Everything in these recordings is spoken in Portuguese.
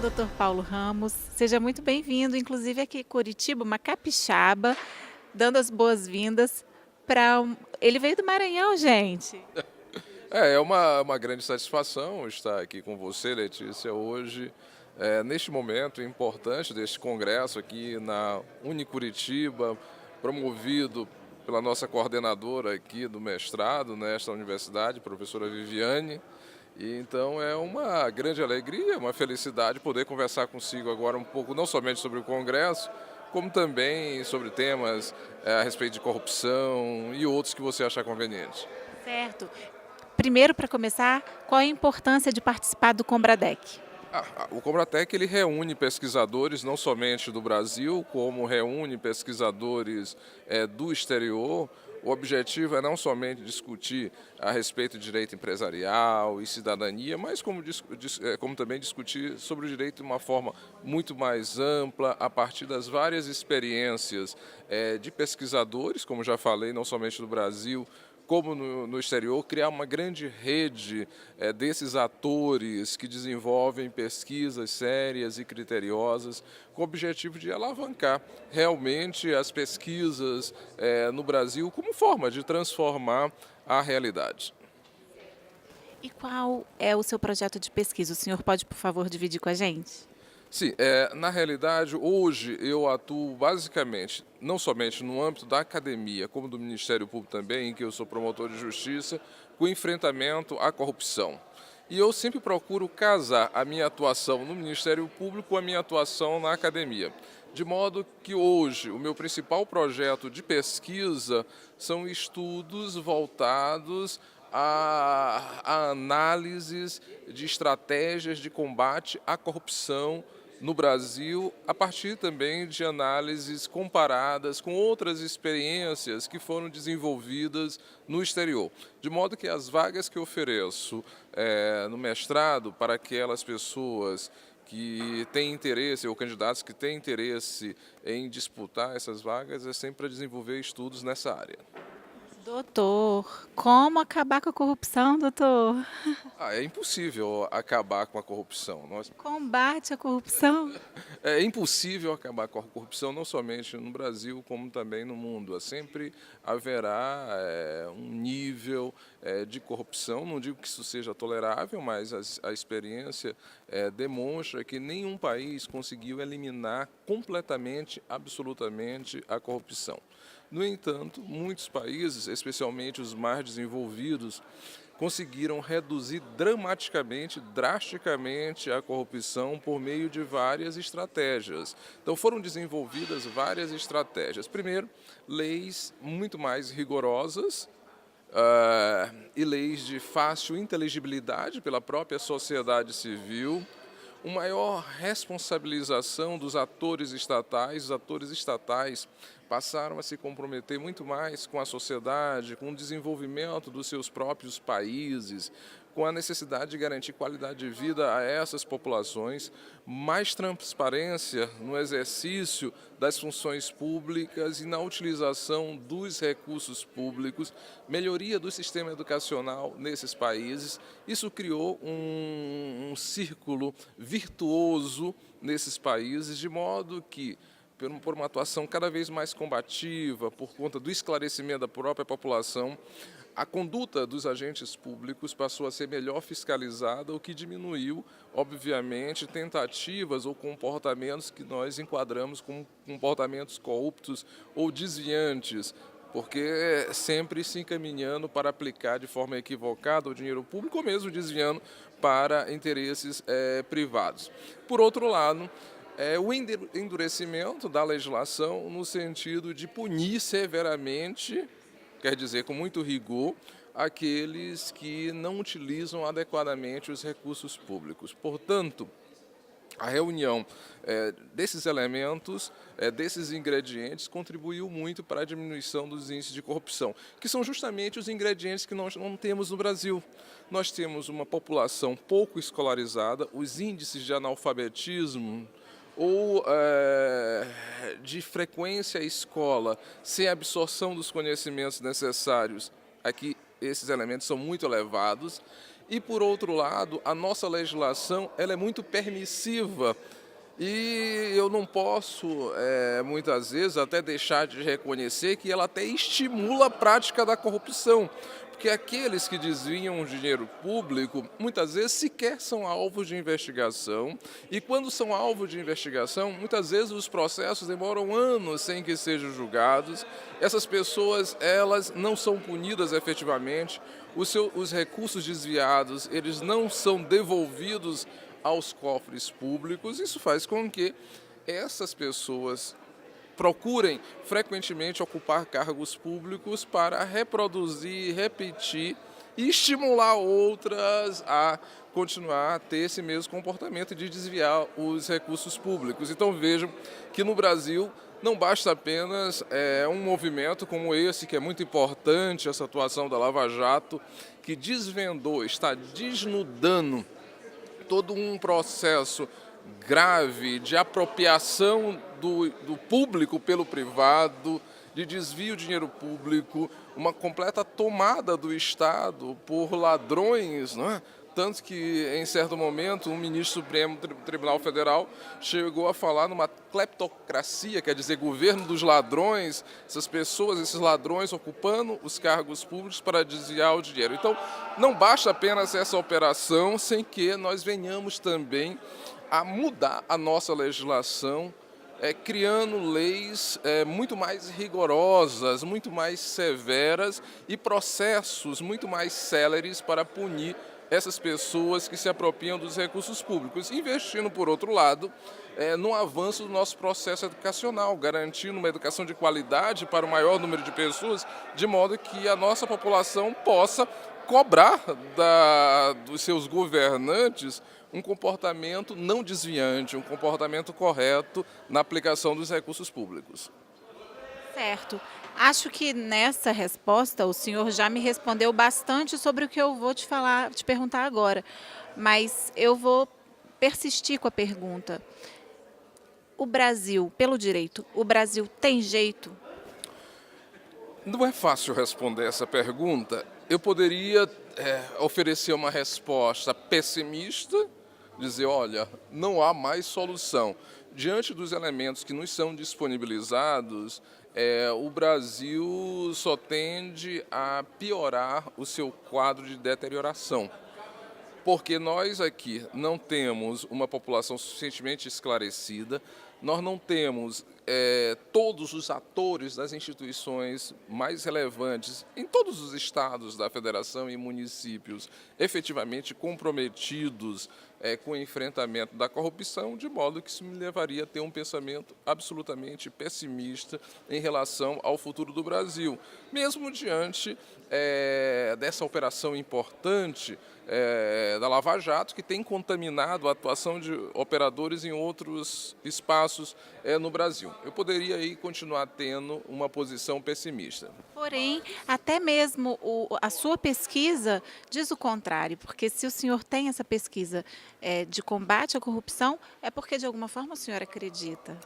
Dr. Paulo Ramos. Seja muito bem-vindo, inclusive aqui em Curitiba, uma capixaba, dando as boas-vindas para ele veio do Maranhão, gente. É uma grande satisfação estar aqui com você, Letícia, hoje, neste momento importante deste congresso aqui na Unicuritiba, promovido pela nossa coordenadora aqui do mestrado nesta universidade, professora Viviane. E então é uma grande alegria, uma felicidade poder conversar consigo agora um pouco, não somente sobre o congresso, como também sobre temas a respeito de corrupção e outros que você achar conveniente. Certo. Primeiro, para começar, qual a importância de participar do Combradec? O Cobratec ele reúne pesquisadores não somente do Brasil, como reúne pesquisadores do exterior. O objetivo é não somente discutir a respeito de direito empresarial e cidadania, mas como também discutir sobre o direito de uma forma muito mais ampla, a partir das várias experiências de pesquisadores, como já falei, não somente do Brasil, como no exterior, criar uma grande rede desses atores que desenvolvem pesquisas sérias e criteriosas, com o objetivo de alavancar realmente as pesquisas no Brasil como forma de transformar a realidade. E qual é o seu projeto de pesquisa? O senhor pode, por favor, dividir com a gente? Sim, na realidade, hoje eu atuo basicamente, não somente no âmbito da academia, como do Ministério Público também, em que eu sou promotor de justiça, com enfrentamento à corrupção. E eu sempre procuro casar a minha atuação no Ministério Público com a minha atuação na academia. De modo que hoje o meu principal projeto de pesquisa são estudos voltados a análises de estratégias de combate à corrupção no Brasil, a partir também de análises comparadas com outras experiências que foram desenvolvidas no exterior. De modo que as vagas que eu ofereço no mestrado para aquelas pessoas que têm interesse, ou candidatos que têm interesse em disputar essas vagas, é sempre para desenvolver estudos nessa área. Doutor, como acabar com a corrupção, doutor? É impossível acabar com a corrupção. Combate à corrupção? É impossível acabar com a corrupção, não somente no Brasil, como também no mundo. Sempre haverá um nível de corrupção. Não digo que isso seja tolerável, mas a experiência demonstra que nenhum país conseguiu eliminar completamente, absolutamente, a corrupção. No entanto, muitos países, especialmente os mais desenvolvidos, conseguiram reduzir drasticamente a corrupção por meio de várias estratégias. Então foram desenvolvidas várias estratégias. Primeiro, leis muito mais rigorosas, e leis de fácil inteligibilidade pela própria sociedade civil, uma maior responsabilização dos atores estatais. Os atores estatais passaram a se comprometer muito mais com a sociedade, com o desenvolvimento dos seus próprios países, com a necessidade de garantir qualidade de vida a essas populações, mais transparência no exercício das funções públicas e na utilização dos recursos públicos, melhoria do sistema educacional nesses países. Isso criou um círculo virtuoso nesses países, de modo que, por uma atuação cada vez mais combativa, por conta do esclarecimento da própria população, a conduta dos agentes públicos passou a ser melhor fiscalizada, o que diminuiu, obviamente, tentativas ou comportamentos que nós enquadramos como comportamentos corruptos ou desviantes, porque sempre se encaminhando para aplicar de forma equivocada o dinheiro público ou mesmo desviando para interesses privados. Por outro lado, o endurecimento da legislação no sentido de punir severamente, quer dizer, com muito rigor, aqueles que não utilizam adequadamente os recursos públicos. Portanto, a reunião desses elementos, desses ingredientes, contribuiu muito para a diminuição dos índices de corrupção, que são justamente os ingredientes que nós não temos no Brasil. Nós temos uma população pouco escolarizada, os índices de analfabetismo ou de frequência à escola, sem absorção dos conhecimentos necessários, aqui esses elementos são muito elevados, E, por outro lado, a nossa legislação ela é muito permissiva e eu não posso, muitas vezes, até deixar de reconhecer que ela até estimula a prática da corrupção. Porque aqueles que desviam o dinheiro público, muitas vezes sequer são alvos de investigação. E quando são alvo de investigação, muitas vezes os processos demoram anos sem que sejam julgados. Essas pessoas, elas não são punidas efetivamente. Os recursos desviados, eles não são devolvidos aos cofres públicos. Isso faz com que essas pessoas procurem frequentemente ocupar cargos públicos para reproduzir, repetir e estimular outras a continuar a ter esse mesmo comportamento de desviar os recursos públicos. Então vejam que no Brasil não basta apenas um movimento como esse, que é muito importante, essa atuação da Lava Jato, que desvendou, está desnudando todo um processo grave de apropriação do público pelo privado, de desvio de dinheiro público, uma completa tomada do Estado por ladrões, não é? Tanto que, em certo momento, um ministro Supremo do Tribunal Federal chegou a falar numa cleptocracia, quer dizer, governo dos ladrões, essas pessoas, esses ladrões ocupando os cargos públicos para desviar o dinheiro. Então, não basta apenas essa operação, sem que nós venhamos também a mudar a nossa legislação, criando leis muito mais rigorosas, muito mais severas e processos muito mais céleres para punir essas pessoas que se apropriam dos recursos públicos, investindo, por outro lado, no avanço do nosso processo educacional, garantindo uma educação de qualidade para o maior número de pessoas, de modo que a nossa população possa cobrar dos seus governantes um comportamento não desviante, um comportamento correto na aplicação dos recursos públicos. Certo. Acho que nessa resposta o senhor já me respondeu bastante sobre o que eu vou te perguntar agora, mas eu vou persistir com a pergunta. O Brasil, pelo direito, o Brasil tem jeito? Não é fácil responder essa pergunta. Eu poderia oferecer uma resposta pessimista, dizer, olha, não há mais solução. Diante dos elementos que nos são disponibilizados, o Brasil só tende a piorar o seu quadro de deterioração. Porque nós aqui não temos uma população suficientemente esclarecida, nós não temos todos os atores das instituições mais relevantes em todos os estados da federação e municípios efetivamente comprometidos com o enfrentamento da corrupção, de modo que isso me levaria a ter um pensamento absolutamente pessimista em relação ao futuro do Brasil, mesmo diante dessa operação importante da Lava Jato, que tem contaminado a atuação de operadores em outros espaços no Brasil. Eu poderia aí continuar tendo uma posição pessimista. Porém, até mesmo a sua pesquisa diz o contrário, porque se o senhor tem essa pesquisa de combate à corrupção, é porque de alguma forma o senhor acredita.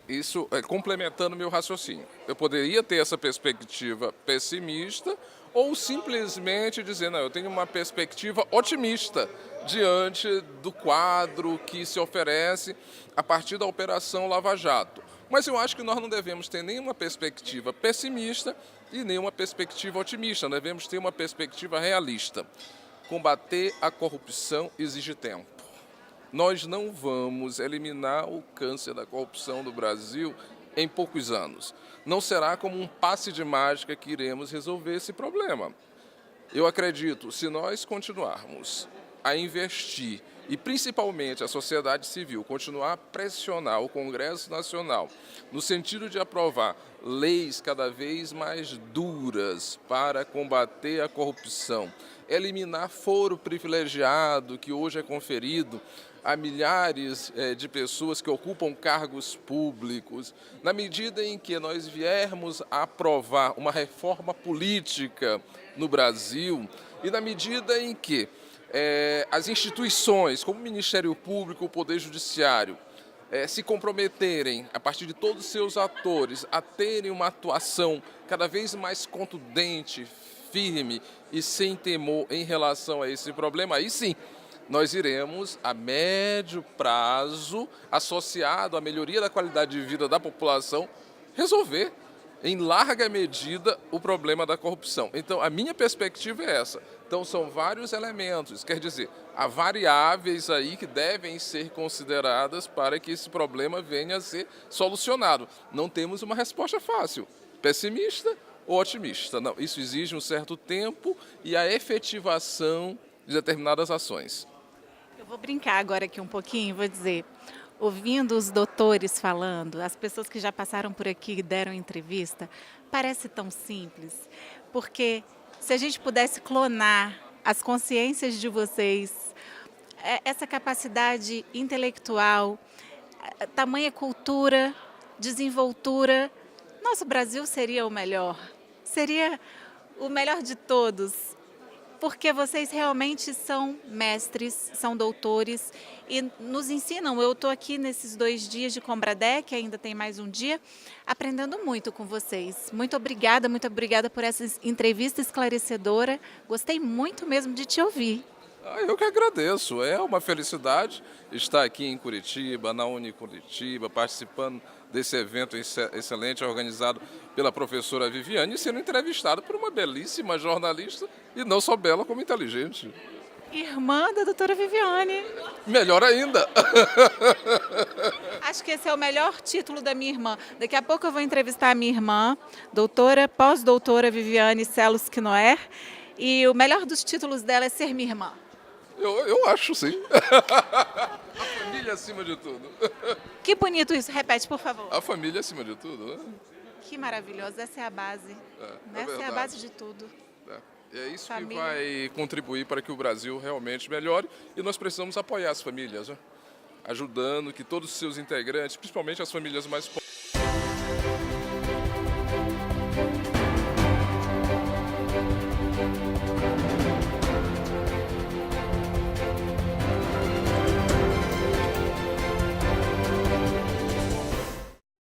Isso complementando meu raciocínio. Eu poderia ter essa perspectiva pessimista ou simplesmente dizer, não, eu tenho uma perspectiva otimista diante do quadro que se oferece a partir da Operação Lava Jato. Mas eu acho que nós não devemos ter nenhuma perspectiva pessimista e nenhuma perspectiva otimista. Nós devemos ter uma perspectiva realista. Combater a corrupção exige tempo. Nós não vamos eliminar o câncer da corrupção do Brasil em poucos anos. Não será como um passe de mágica que iremos resolver esse problema. Eu acredito, se nós continuarmos a investir e principalmente a sociedade civil continuar a pressionar o Congresso Nacional no sentido de aprovar leis cada vez mais duras para combater a corrupção, eliminar foro privilegiado que hoje é conferido a milhares de pessoas que ocupam cargos públicos, na medida em que nós viermos a aprovar uma reforma política no Brasil e na medida em que as instituições, como o Ministério Público, o Poder Judiciário, se comprometerem, a partir de todos os seus atores, a terem uma atuação cada vez mais contundente, firme e sem temor em relação a esse problema, aí sim, nós iremos, a médio prazo, associado à melhoria da qualidade de vida da população, resolver em larga medida o problema da corrupção. Então, a minha perspectiva é essa. Então, são vários elementos, quer dizer, há variáveis aí que devem ser consideradas para que esse problema venha a ser solucionado. Não temos uma resposta fácil, pessimista ou otimista. Não, isso exige um certo tempo e a efetivação de determinadas ações. Eu vou brincar agora aqui um pouquinho, vou dizer, ouvindo os doutores falando, as pessoas que já passaram por aqui e deram entrevista, parece tão simples, porque se a gente pudesse clonar as consciências de vocês, essa capacidade intelectual, tamanha cultura, desenvoltura, nosso Brasil seria o melhor de todos. Porque vocês realmente são mestres, são doutores e nos ensinam. Eu estou aqui nesses 2 dias de Combradec, ainda tem mais um dia, aprendendo muito com vocês. Muito obrigada por essa entrevista esclarecedora. Gostei muito mesmo de te ouvir. Eu que agradeço, é uma felicidade estar aqui em Curitiba, na Unicuritiba, participando desse evento excelente organizado pela professora Viviane e sendo entrevistado por uma belíssima jornalista e não só bela como inteligente. Irmã da doutora Viviane. Melhor ainda! Acho que esse é o melhor título da minha irmã. Daqui a pouco eu vou entrevistar a minha irmã, doutora, pós-doutora Viviane Celos Quinoer, e o melhor dos títulos dela é ser minha irmã. Eu acho, sim. A família acima de tudo. Que bonito isso. Repete, por favor. A família acima de tudo, né? Que maravilhoso. Essa é a base. Essa é a base de tudo. É isso Família. que vai contribuir para que o Brasil realmente melhore e nós precisamos apoiar as famílias, né? Ajudando que todos os seus integrantes, principalmente as famílias mais pobres,